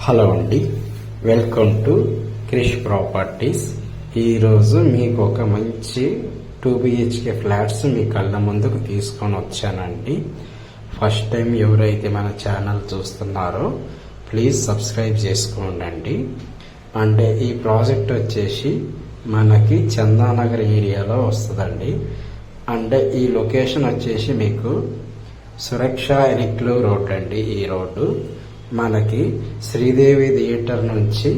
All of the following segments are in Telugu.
హలో అండి, వెల్కమ్ టు క్రిష్ ప్రాపర్టీస్. ఈరోజు మీకు ఒక మంచి 2 BHK ఫ్లాట్స్ మీ కళ్ళ ముందుకు తీసుకొని వచ్చానండి. ఫస్ట్ టైం ఎవరైతే మన ఛానల్ చూస్తున్నారో ప్లీజ్ సబ్స్క్రైబ్ చేసుకోండి. అంటే ఈ ప్రాజెక్ట్ వచ్చేసి మనకి చందానగర్ ఏరియాలో వస్తుందండి. అంటే ఈ లొకేషన్ వచ్చేసి మీకు సురక్ష ఎనిక్లు రోడ్ అండి. ఈ రోడ్డు మనకి శ్రీదేవి థియేటర్ నుంచి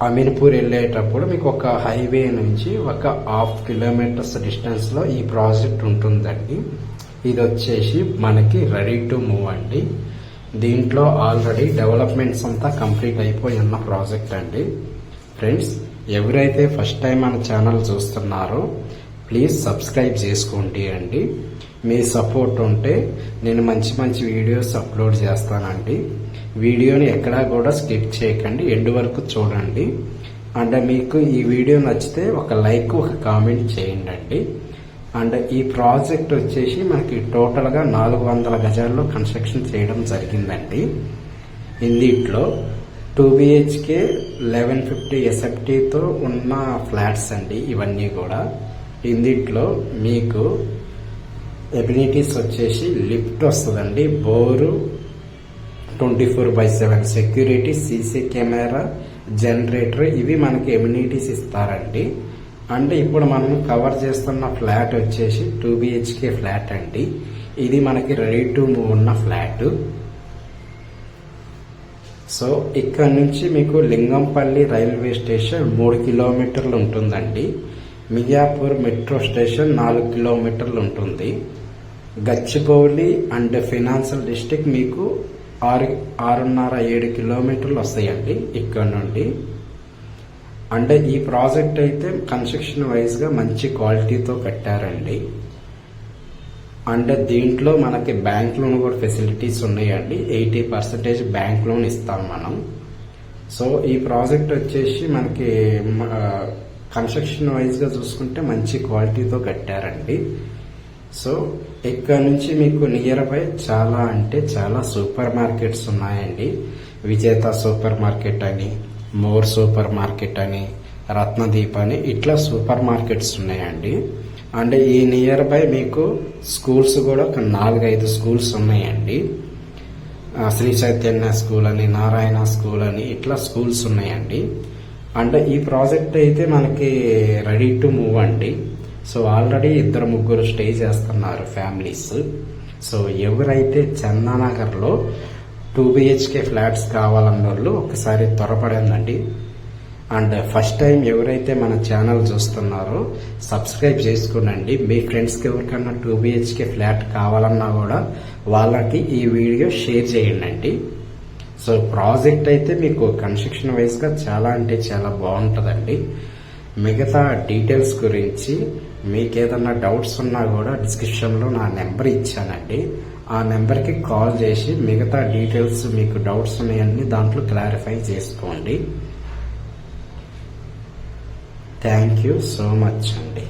అమీన్పూర్ వెళ్ళేటప్పుడు మీకు ఒక హైవే నుంచి ఒక 1/2 కిలోమీటర్స్ డిస్టెన్స్లో ఈ ప్రాజెక్ట్ ఉంటుందండి. ఇది వచ్చేసి మనకి రెడీ టు మూవ్ అండి. దీంట్లో ఆల్రెడీ డెవలప్మెంట్స్ అంతా కంప్లీట్ అయిపోయి ఉన్న ప్రాజెక్ట్ అండి. ఫ్రెండ్స్, ఎవరైతే ఫస్ట్ టైం మన ఛానల్ చూస్తున్నారో ప్లీజ్ సబ్స్క్రైబ్ చేసుకోండి అండి. మీ సపోర్ట్ ఉంటే నేను మంచి మంచి వీడియోస్ అప్లోడ్ చేస్తానండి. వీడియోని ఎక్కడా కూడా స్కిప్ చేయకండి, ఎండ్ వరకు చూడండి. అండ్ మీకు ఈ వీడియో నచ్చితే ఒక లైక్, ఒక కామెంట్ చేయండి. అండ్ ఈ ప్రాజెక్ట్ వచ్చేసి మనకి టోటల్గా 400 గజాల్లో కన్స్ట్రక్షన్ చేయడం జరిగిందండి. ఇందులో 2 BHK 1150 SFTతో ఉన్న ఫ్లాట్స్ అండి ఇవన్నీ కూడా. ఇందులో మీకు ఎమ్యూనిటీస్ వచ్చేసి లిఫ్ట్ వస్తుందండి, bore, 24/7 security, CC camera, generator, ఇవి మనకి ఎమ్యూనిటీస్ ఇస్తారండి. అంటే ఇప్పుడు మనం కవర్ చేస్తున్న ఫ్లాట్ వచ్చేసి 2 BHK ఫ్లాట్ అండి. ఇది మనకి రెడీ టు మూవ్ ఉన్న ఫ్లాట్. సో ఇక్కడ నుంచి మీకు లింగంపల్లి రైల్వే స్టేషన్ 3 కిలోమీటర్లు ఉంటుందండి. మియాపూర్ మెట్రో స్టేషన్ 4 కిలోమీటర్లు ఉంటుంది. గచ్చిబౌలి అండ్ ఫైనాన్షియల్ డిస్ట్రిక్ట్ మీకు 6.5-7 కిలోమీటర్లు వస్తాయండి ఇక్కడ నుండి. అంటే ఈ ప్రాజెక్ట్ అయితే కన్స్ట్రక్షన్ వైజ్గా మంచి క్వాలిటీతో కట్టారండి. అంటే దీంట్లో మనకి బ్యాంక్ లోన్ కూడా ఫెసిలిటీస్ ఉన్నాయండి. 80% బ్యాంక్ లోన్ ఇస్తాం మనం. సో ఈ ప్రాజెక్ట్ వచ్చేసి మనకి కన్స్ట్రక్షన్ వైజ్గా చూసుకుంటే మంచి క్వాలిటీతో కట్టారండి. సో ఇక్కడ నుంచి మీకు నియర్ బై చాలా అంటే చాలా సూపర్ మార్కెట్స్ ఉన్నాయండి. విజేత సూపర్ మార్కెట్ అని, మోర్ సూపర్ మార్కెట్ అని, రత్నదీప్ అని, ఇట్లా సూపర్ మార్కెట్స్ ఉన్నాయండి. అంటే ఈ నియర్ బై మీకు స్కూల్స్ కూడా ఒక 4-5 స్కూల్స్ ఉన్నాయండి. శ్రీ చైతన్య స్కూల్ అని, నారాయణ స్కూల్ అని, ఇట్లా స్కూల్స్ ఉన్నాయండి. అంటే ఈ ప్రాజెక్ట్ అయితే మనకి రెడీ టు మూవ్ అండి. సో ఆల్రెడీ 2-3 స్టే చేస్తున్నారు ఫ్యామిలీస్. సో ఎవరైతే చందానగర్లో 2 BHK ఫ్లాట్స్ కావాలన్న వాళ్ళు ఒకసారి త్వరపడండి. అండ్ ఫస్ట్ టైం ఎవరైతే మన ఛానల్ చూస్తున్నారో సబ్స్క్రైబ్ చేసుకోండి. మీ ఫ్రెండ్స్కి ఎవరికన్నా 2 BHK ఫ్లాట్ కావాలన్నా కూడా వాళ్ళకి ఈ వీడియో షేర్ చేయండి. సో ప్రాజెక్ట్ అయితే మీకు కన్స్ట్రక్షన్ వైజ్గా చాలా అంటే చాలా బాగుంటుందండి. మిగతా డీటెయిల్స్ గురించి మీకు ఏదన్నా డౌట్స్ ఉన్నా కూడా డిస్క్రిప్షన్లో నా నెంబర్ ఇచ్చానండి. ఆ నెంబర్కి కాల్ చేసి మిగతా డీటెయిల్స్, మీకు డౌట్స్ ఉన్నాయన్నీ దాంట్లో క్లారిఫై చేసుకోండి. థ్యాంక్ యూ సో మచ్ అండి.